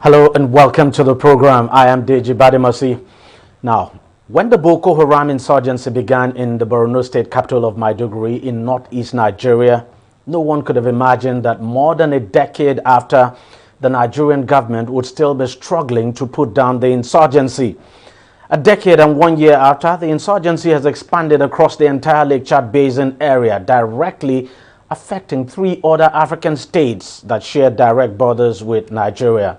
Hello and welcome to the program. I am DEJI360. Now, when the Boko Haram insurgency began in the Borno state capital of Maiduguri in northeast Nigeria, no one could have imagined that more than a decade after, the Nigerian government would still be struggling to put down the insurgency. A decade and 1 year after, the insurgency has expanded across the entire Lake Chad Basin area, directly affecting 3 other African states that share direct borders with Nigeria.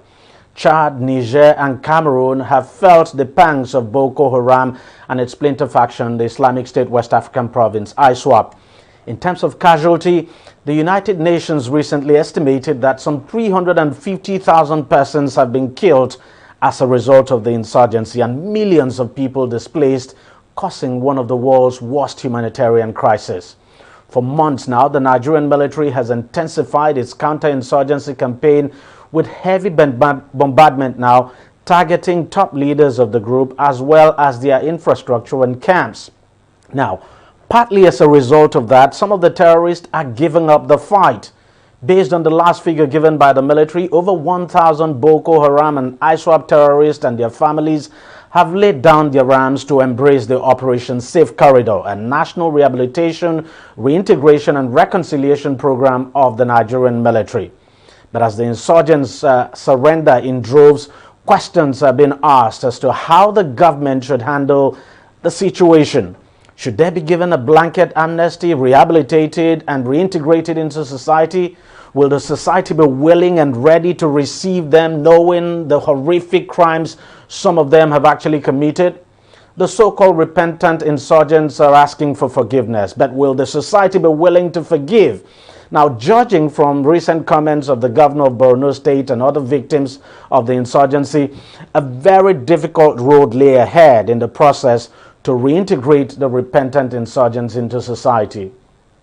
Chad, Niger, and Cameroon have felt the pangs of Boko Haram and its splinter faction, the Islamic State West African Province, ISWAP. In terms of casualty, the United Nations recently estimated that some 350,000 persons have been killed as a result of the insurgency and millions of people displaced, causing one of the world's worst humanitarian crises. For months now, the Nigerian military has intensified its counterinsurgency campaign with heavy bombardment now targeting top leaders of the group as well as their infrastructure and camps. Now, partly as a result of that, some of the terrorists are giving up the fight. Based on the last figure given by the military, over 1,000 Boko Haram and ISWAP terrorists and their families have laid down their arms to embrace the Operation Safe Corridor, a national rehabilitation, reintegration and reconciliation program of the Nigerian military. But as the insurgents surrender in droves, questions have been asked as to how the government should handle the situation. Should they be given a blanket amnesty, rehabilitated and reintegrated into society? Will the society be willing and ready to receive them, knowing the horrific crimes some of them have actually committed? The so-called repentant insurgents are asking for forgiveness, but will the society be willing to forgive? Now, judging from recent comments of the governor of Borno State and other victims of the insurgency, a very difficult road lay ahead in the process to reintegrate the repentant insurgents into society.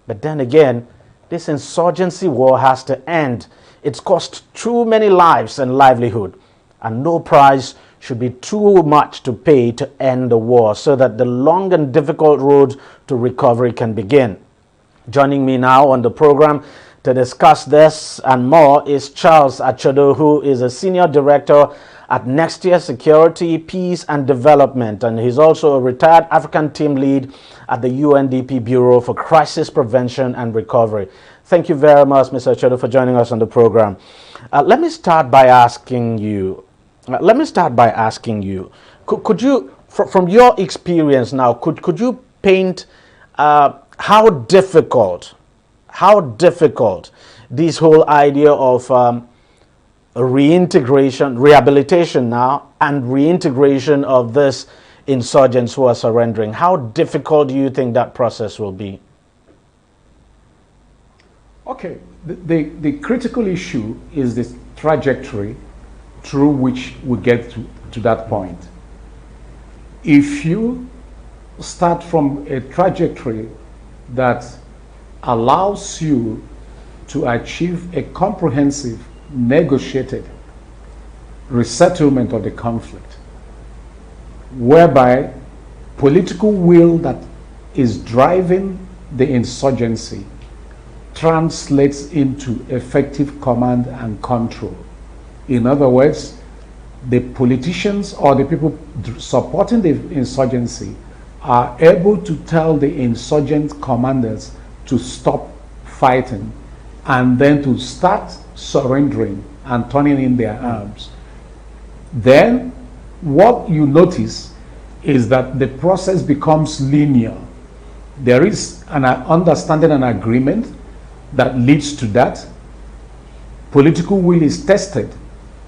But then again, this insurgency war has to end. It's cost too many lives and livelihood, and no price should be too much to pay to end the war so that the long and difficult road to recovery can begin. Joining me now on the program to discuss this and more is Charles Achodo, who is a Senior Director at Next Year Security, Peace and Development, and he's also a retired African team lead at the UNDP Bureau for Crisis Prevention and Recovery. Thank you very much, Mr. Achodo, for joining us on the program. Let me start by asking you, could you, from your experience now, could you paint how difficult this whole idea of rehabilitation now and reintegration of this insurgents who are surrendering, how difficult do you think that process will be? Okay, the critical issue is this trajectory through which we get to that point. If you start from a trajectory that allows you to achieve a comprehensive, negotiated resettlement of the conflict, whereby political will that is driving the insurgency translates into effective command and control. In other words, the politicians or the people supporting the insurgency are able to tell the insurgent commanders to stop fighting and then to start surrendering and turning in their arms. Then what you notice is that the process becomes linear. There is an understanding and agreement that leads to that. Political will is tested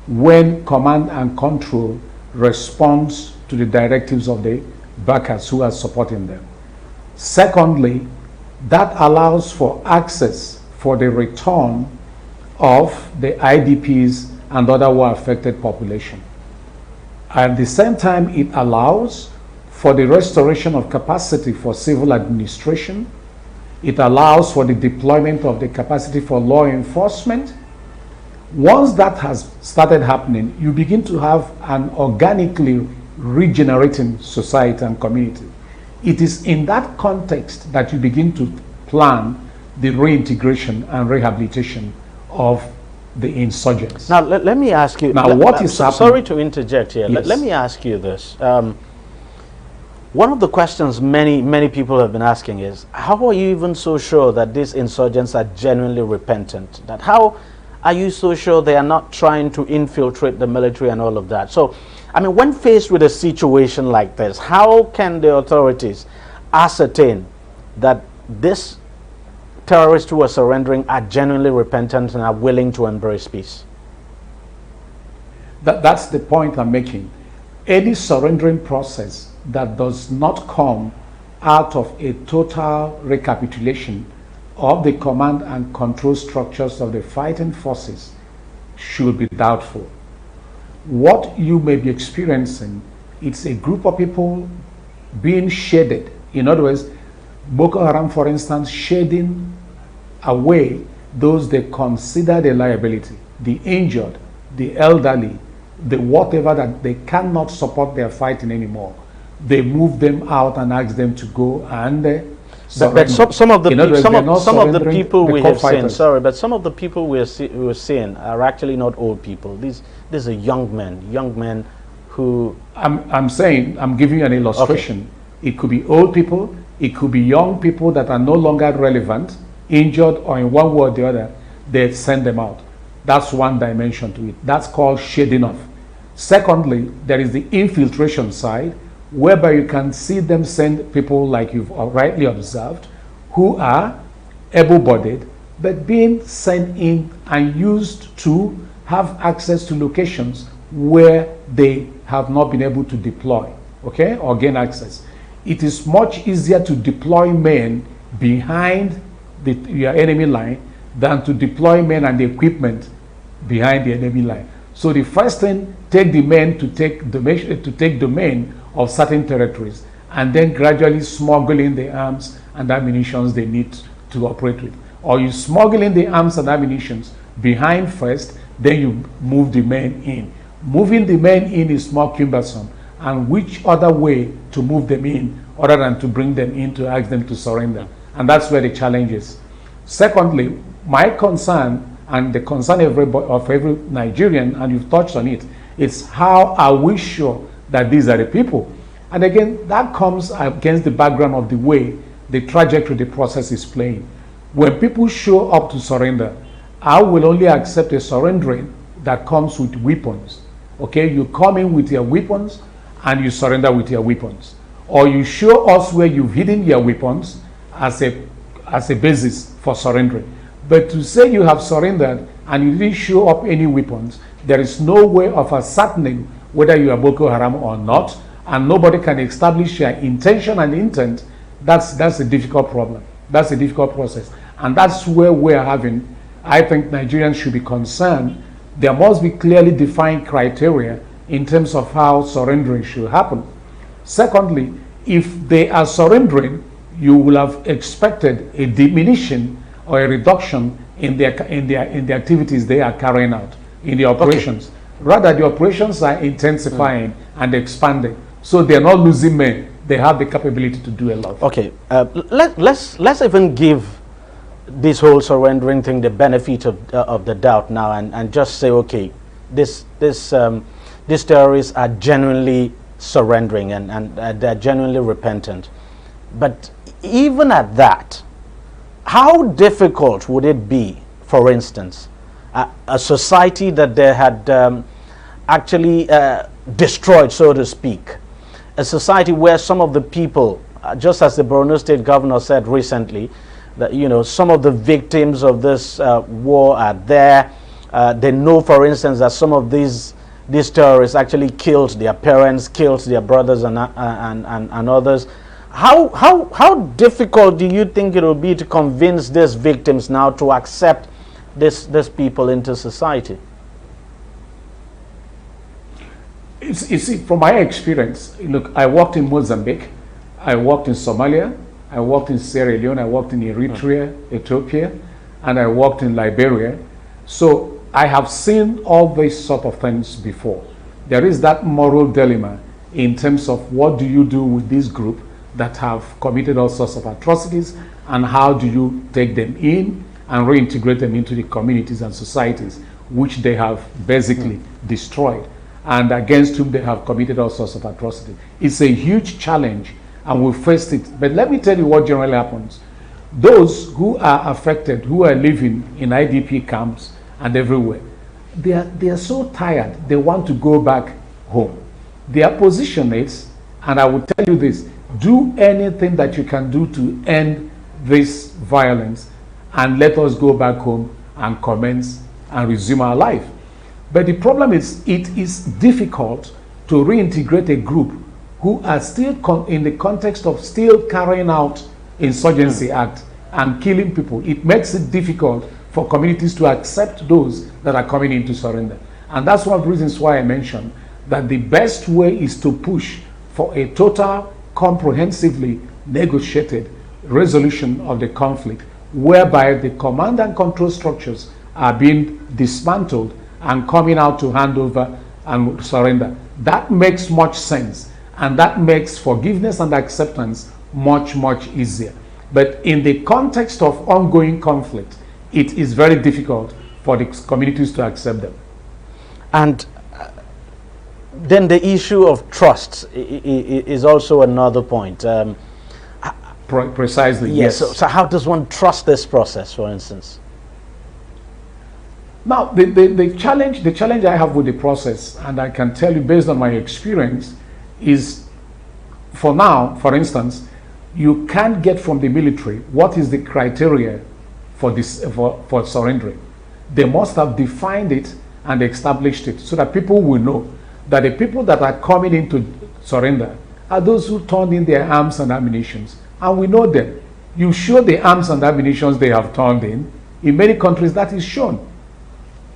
when command and control responds to the directives of the backers who are supporting them. Secondly, that allows for access for the return of the IDPs and other war-affected population. At the same time, it allows for the restoration of capacity for civil administration. It allows for the deployment of the capacity for law enforcement. Once that has started happening, you begin to have an organically regenerating society and community. It is in that context that you begin to plan the reintegration and rehabilitation of the insurgents. Now, let me ask you. Now, what is happening? Sorry to interject here. Yes. Let me ask you this. One of the questions many people have been asking is, how are you even so sure that these insurgents are genuinely repentant? That how are you so sure they are not trying to infiltrate the military and all of that? So, I mean, when faced with a situation like this, how can the authorities ascertain that this terrorists who are surrendering are genuinely repentant and are willing to embrace peace? That's the point I'm making. Any surrendering process that does not come out of a total recapitulation of the command and control structures of the fighting forces should be doubtful. What you may be experiencing, it's a group of people being shaded. In other words, Boko Haram, for instance, shading away those they consider a liability, the injured, the elderly, the whatever that they cannot support their fighting anymore. They move them out and ask them to go and but some of the people we have seen, sorry, but some of the people we're seeing are actually not old people. These are young men who... I'm saying, I'm giving you an illustration. Okay. It could be old people, it could be young people that are no longer relevant, injured, or in one way or the other, they send them out. That's one dimension to it. That's called shading off. Secondly, there is the infiltration side, whereby you can see them send people, like you've rightly observed, who are able-bodied, but being sent in and used to have access to locations where they have not been able to deploy, okay, or gain access. It is much easier to deploy men behind your enemy line than to deploy men and the equipment behind the enemy line. So the first thing, take the men to take domain of certain territories, and then gradually smuggle in the arms and ammunition they need to operate with. Or you smuggle in the arms and ammunition behind first, then you move the men in. Moving the men in is more cumbersome, and which other way to move them in other than to bring them in to ask them to surrender? And that's where the challenge is. Secondly, my concern, and the concern of every Nigerian, and you've touched on it, it's how are we sure that these are the people? And again, that comes against the background of the way the trajectory the process is playing. When people show up to surrender, I will only accept a surrendering that comes with weapons. Okay, you come in with your weapons and you surrender with your weapons. Or you show us where you've hidden your weapons as a basis for surrendering. But to say you have surrendered and you didn't show up any weapons, there is no way of ascertaining whether you are Boko Haram or not, and nobody can establish your intention and intent. That's a difficult problem. That's a difficult process. And that's where we're having, I think Nigerians should be concerned. There must be clearly defined criteria in terms of how surrendering should happen. Secondly, if they are surrendering, you will have expected a diminution or a reduction in the activities they are carrying out, in the operations. Okay. Rather, the operations are intensifying and expanding. So they're not losing men. They have the capability to do a lot. Okay, let's even give this whole surrendering thing the benefit of the doubt now, and just say, okay, these terrorists are genuinely surrendering and they're genuinely repentant. But even at that, how difficult would it be, for instance, a society that they had actually destroyed, so to speak, a society where some of the people, just as the Borno State governor said recently, that, you know, some of the victims of this war are there. They know, for instance, that some of these terrorists actually killed their parents, killed their brothers and others. How difficult do you think it will be to convince these victims now to accept these people into society? You see, from my experience, look, I worked in Mozambique, I worked in Somalia, I worked in Sierra Leone, I worked in Eritrea, Ethiopia, and I worked in Liberia. So I have seen all these sort of things before. There is that moral dilemma in terms of what do you do with this group that have committed all sorts of atrocities, and how do you take them in and reintegrate them into the communities and societies which they have basically destroyed, and against whom they have committed all sorts of atrocities. It's a huge challenge, and we faced it. But let me tell you what generally happens. Those who are affected, who are living in IDP camps and everywhere, they are so tired, they want to go back home. Their position is, and I will tell you this, do anything that you can do to end this violence and let us go back home and commence and resume our life. But the problem is, it is difficult to reintegrate a group who are still in the context of still carrying out insurgency act and killing people. It makes it difficult for communities to accept those that are coming in to surrender. And that's one of the reasons why I mentioned that the best way is to push for a total, comprehensively negotiated resolution of the conflict, whereby the command and control structures are being dismantled and coming out to hand over and surrender. That makes much sense, and that makes forgiveness and acceptance much, much easier. But in the context of ongoing conflict, it is very difficult for the communities to accept them. And then the issue of trust is also another point. Precisely, yes. So how does one trust this process, for instance? Now, the challenge I have with the process, and I can tell you based on my experience, is for now, for instance, you can't get from the military what is the criteria for this for surrendering. They must have defined it and established it so that people will know that the people that are coming in to surrender are those who turned in their arms and ammunitions. And we know them. You show the arms and ammunitions they have turned in. In many countries, that is shown.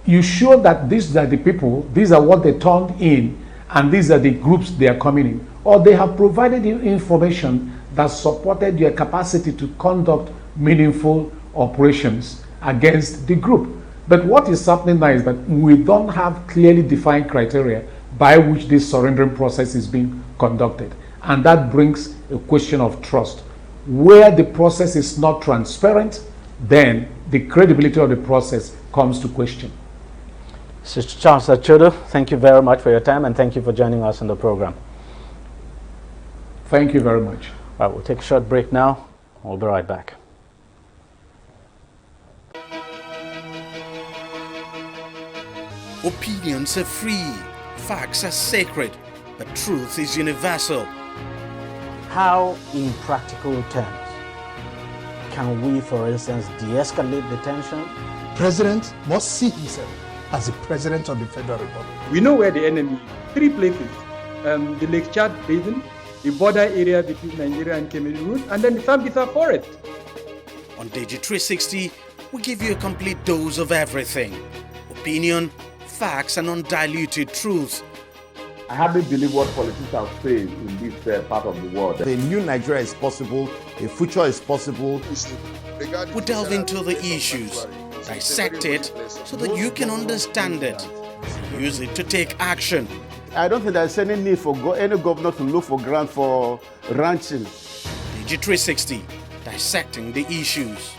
You show that these are the people, these are what they turned in, and these are the groups they are coming in. Or they have provided you information that supported your capacity to conduct meaningful operations against the group. But what is happening now is that we don't have clearly defined criteria by which this surrendering process is being conducted. And that brings a question of trust. Where the process is not transparent, then the credibility of the process comes to question. Mr. Chancellor Chodo, thank you very much for your time, and thank you for joining us on the program. Thank you very much. All right, we'll take a short break now. We'll be right back. Opinions are free, facts are sacred, but truth is universal. How, in practical terms, can we, for instance, de-escalate the tension? President must see himself as the President of the Federal Republic. We know where the enemy is. 3 places. The Lake Chad Basin, the border area between Nigeria and Cameroon, and then the Sambisa Forest. On DEJI360, we give you a complete dose of everything. Opinion, facts, and undiluted truth. I hardly believe what politicians have said in this part of the world. A new Nigeria is possible, a future is possible. We delve into the issues, dissect it so that you can understand it, and use it to take action. I don't think there's any need for any governor to look for grant for ranching. DEJI360, dissecting the issues.